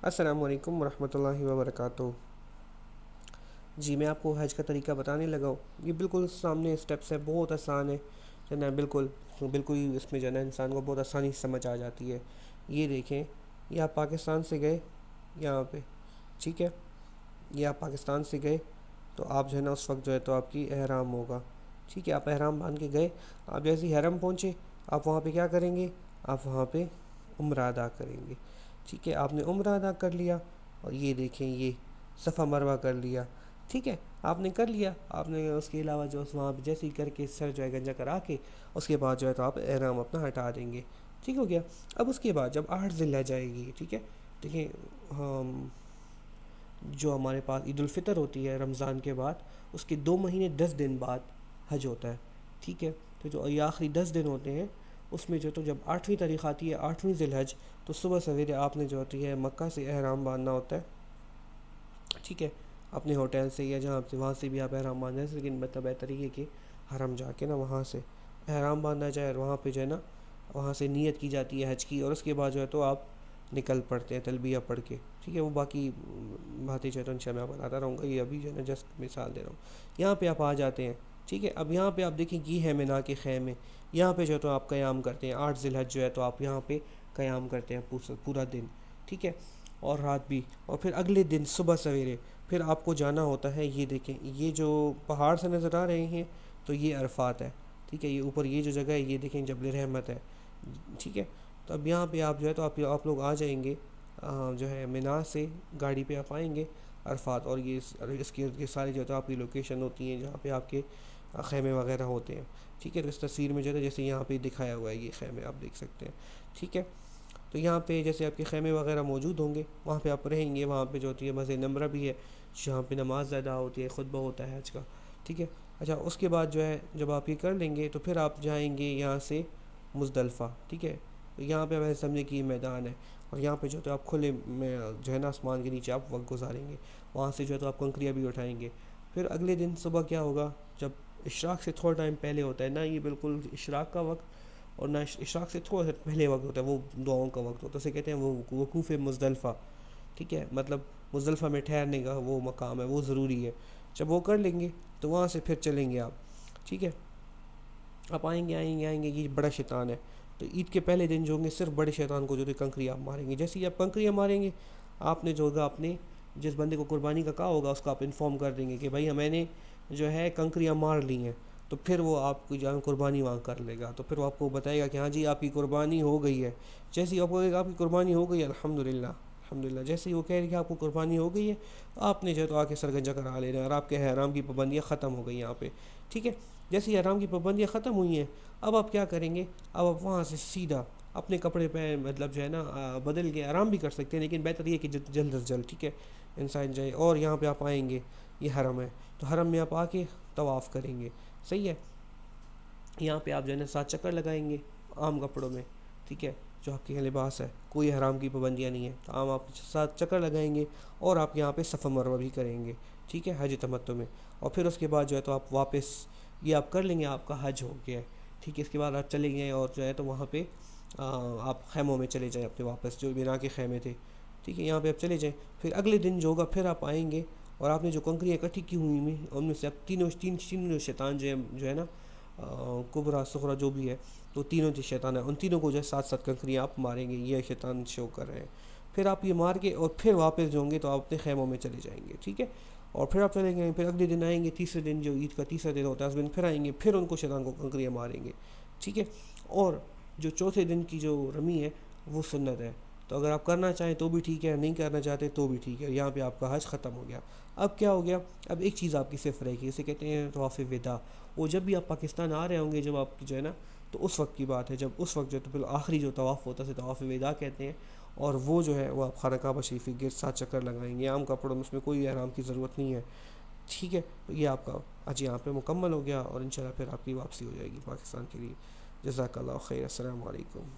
السلام علیکم ورحمۃ اللہ وبرکاتہ۔ جی میں آپ کو حج کا طریقہ بتانے لگا ہوں۔ یہ بالکل سامنے اسٹیپس ہے، بہت آسان ہے جو ہے نا، بالکل بالکل اس میں جو ہے نا انسان کو بہت آسانی سے سمجھ آ جاتی ہے۔ یہ دیکھیں، یہ آپ پاکستان سے گئے یہاں پہ، ٹھیک ہے، یہ آپ پاکستان سے گئے تو آپ جو ہے نا اس وقت جو ہے تو آپ کی احرام ہوگا، ٹھیک ہے، آپ احرام باندھ کے گئے۔ آپ جیسے ہی حرم پہنچے، آپ وہاں پہ کیا کریں گے؟ آپ وہاں پہ عمرہ ادا کریں گے، ٹھیک ہے، آپ نے عمرہ ادا کر لیا اور یہ دیکھیں یہ صفا مروہ کر لیا، ٹھیک ہے، آپ نے کر لیا۔ آپ نے اس کے علاوہ جو وہاں پہ جیسے ہی کر کے سر جو ہے گنجا کرا کے اس کے بعد جو ہے تو آپ احرام اپنا ہٹا دیں گے، ٹھیک ہو گیا۔ اب اس کے بعد جب 8 ذی الحجہ جائے گی، ٹھیک ہے، دیکھیں جو ہمارے پاس عید الفطر ہوتی ہے رمضان کے بعد، اس کے 2 مہینے 10 دن بعد حج ہوتا ہے، ٹھیک ہے، تو جو یہ آخری 10 دن ہوتے ہیں اس میں جو تو جب 8ویں تاریخ آتی ہے 8ویں ذی الحجہ، تو صبح سویرے آپ نے جو ہوتی ہے مکہ سے احرام باندھنا ہوتا ہے، ٹھیک ہے، اپنے ہوٹل سے یا جہاں سے وہاں سے بھی آپ احرام باندھ ہیں، لیکن بہتر یہ ہے کہ حرم جا کے نا وہاں سے احرام باندھا جائے اور وہاں پہ جو ہے نا وہاں سے نیت کی جاتی ہے حج کی، اور اس کے بعد جو ہے تو آپ نکل پڑتے ہیں تلبیہ پڑھ کے، ٹھیک ہے۔ وہ باقی باتیں جو ہے تو انشاءاللہ میں بتاتا رہوں گا، یہ ابھی جو ہے نا جسٹ مثال دے رہا ہوں۔ یہاں پہ آپ آ جاتے ہیں، ٹھیک ہے، اب یہاں پہ آپ دیکھیں یہ ہے مینا کے خیمے، یہاں پہ جو ہے تو آپ قیام کرتے ہیں 8 ذی الحجہ جو ہے تو آپ یہاں پہ قیام کرتے ہیں پورا دن، ٹھیک ہے، اور رات بھی، اور پھر اگلے دن صبح سویرے پھر آپ کو جانا ہوتا ہے۔ یہ دیکھیں یہ جو پہاڑ سے نظر آ رہے ہیں تو یہ عرفات ہے، ٹھیک ہے، یہ اوپر یہ جو جگہ ہے یہ دیکھیں جبل رحمت ہے، ٹھیک ہے۔ تو اب یہاں پہ آپ جو ہے تو آپ لوگ آ جائیں گے جو ہے مینا سے گاڑی پہ آپ آئیں گے عرفات، اور یہ اس کے سارے جو ہے تو آپ کی لوکیشن ہوتی ہیں جہاں پہ آپ کے خیمے وغیرہ ہوتے ہیں، ٹھیک ہے۔ تو اس تصویر میں جو ہے جیسے یہاں پہ دکھایا ہوا ہے یہ خیمے آپ دیکھ سکتے ہیں، ٹھیک ہے۔ تو یہاں پہ جیسے آپ کے خیمے وغیرہ موجود ہوں گے، وہاں پہ آپ رہیں گے، وہاں پہ جو ہوتی ہے مسجد نمرہ بھی ہے جہاں پہ نماز ادا ہوتی ہے، خطبہ ہوتا ہے حج کا، ٹھیک ہے۔ اچھا اس کے بعد جو ہے جب آپ یہ کر لیں گے تو پھر آپ جائیں گے یہاں سے مزدلفہ، ٹھیک ہے، تو یہاں پہ ویسے سمجھے کہ یہ میدان ہے، اور یہاں پہ جو تو آپ کھلے میں جو ہے نا آسمان کے نیچے آپ وقت گزاریں گے، وہاں سے جو ہے تو آپ کنکریاں بھی اٹھائیں گے۔ پھر اگلے دن صبح کیا ہوگا، جب اشراق سے تھوڑا ٹائم پہلے ہوتا ہے نا، یہ بالکل اشراق کا وقت اور نہ اشراق سے تھوڑا سا پہلے وقت ہوتا ہے، وہ دعاؤں کا وقت ہوتا ہے، اسے کہتے ہیں وہ وقوف مزدلفہ، ٹھیک ہے، مطلب مزدلفہ میں ٹھہرنے کا وہ مقام ہے، وہ ضروری ہے۔ جب وہ کر لیں گے تو وہاں سے پھر چلیں گے آپ، ٹھیک ہے، آپ آئیں گے، یہ بڑا شیطان ہے، تو عید کے پہلے دن جو ہوں گے صرف بڑے شیطان کو جو کنکری آپ ماریں گے۔ جیسے ہی آپ کنکریاں ماریں گے، آپ نے جو ہوگا اپنے جس بندے کو قربانی کا کہا ہوگا اس کو آپ انفارم کر دیں گے کہ بھائی میں نے جو ہے کنکریاں مار لی ہیں، تو پھر وہ آپ کی جان قربانی وہاں کر لے گا، تو پھر وہ آپ کو بتائے گا کہ ہاں جی آپ کی قربانی ہو گئی ہے۔ جیسے ہی آپ کو آپ کی قربانی ہو گئی ہے، الحمدللہ الحمدللہ، جیسے ہی وہ کہہ رہے کہ آپ کو قربانی ہو گئی ہے، تو آپ نے جو ہے تو آ کے سرگنجا کرا لینا، اور آپ کے احرام کی پابندیاں ختم ہو گئی یہاں پہ، ٹھیک ہے۔ جیسے ہی احرام کی پابندیاں ختم ہوئی ہیں، اب آپ کیا کریں گے، اب آپ وہاں سے سیدھا اپنے کپڑے پہ مطلب جو ہے نا بدل کے آرام بھی کر سکتے ہیں، لیکن بہتر یہ ہے کہ جلد از جلد، ٹھیک ہے، انسان جائے، اور یہاں پہ آپ آئیں گے، یہ حرم ہے، تو حرم میں آپ آ کے طواف کریں گے، صحیح ہے۔ یہاں پہ آپ جو ہے نا 7 چکر لگائیں گے عام کپڑوں میں، ٹھیک ہے، جو آپ کے یہاں لباس ہے، کوئی حرام کی پابندیاں نہیں ہے، تو عام آپ 7 چکر لگائیں گے، اور آپ یہاں پہ صفا مروہ بھی کریں گے، ٹھیک ہے، حج تمتع میں، اور پھر اس کے بعد جو ہے تو آپ واپس یہ آپ کر لیں گے، آپ کا حج ہو گیا ہے، ٹھیک ہے۔ اس کے بعد آپ چلے گئے اور جو ہے تو وہاں پہ آپ خیموں میں چلے جائیں اپنے واپس، جو مینا کے خیمے تھے، ٹھیک ہے، یہاں پہ آپ چلے جائیں۔ پھر اگلے دن جو ہوگا پھر آپ آئیں گے، اور آپ نے جو کنکریاں اکٹھی کی ہوئی ہیں ان میں سے آپ تینوں شیطان جو ہے نا کبرا سغرا جو بھی ہے، تو تینوں جو شیطان ہیں ان تینوں کو جو ہے 7 کنکریاں آپ ماریں گے، یہ شیطان شو کر رہے ہیں۔ پھر آپ یہ مار کے اور پھر واپس جو ہوں گے تو آپ اپنے خیموں میں چلے جائیں گے، ٹھیک ہے، اور پھر آپ چلیں گے، پھر اگلے دن آئیں گے، تیسرے دن جو عید کا تیسرا دن ہوتا ہے اس دن پھر آئیں گے، پھر ان کو شیطان کو کنکریاں ماریں گے، ٹھیک ہے۔ اور جو چوتھے دن کی جو رمی ہے وہ سنت ہے، تو اگر آپ کرنا چاہیں تو بھی ٹھیک ہے، نہیں کرنا چاہتے تو بھی ٹھیک ہے، یہاں پہ آپ کا حج ختم ہو گیا۔ اب کیا ہو گیا، اب ایک چیز آپ کی صرف رہے گی، اسے کہتے ہیں طواف وداع، وہ جب بھی آپ پاکستان آ رہے ہوں گے، جب آپ کی جو ہے نا تو اس وقت کی بات ہے، جب اس وقت جو تو پھر آخری جو طواف ہوتا ہے اسے طواف وداع کہتے ہیں، اور وہ جو ہے وہ آپ خانہ کعبہ شریف کے گرد 7 چکر لگائیں گے عام کپڑوں میں، اس میں کوئی احرام کی ضرورت نہیں ہے، ٹھیک ہے۔ تو یہ آپ کا حج یہاں پہ مکمل ہو گیا، اور انشاءاللہ پھر آپ کی واپسی ہو جائے گی پاکستان کے لیے۔ جزاک اللہ خیر، السلام علیکم۔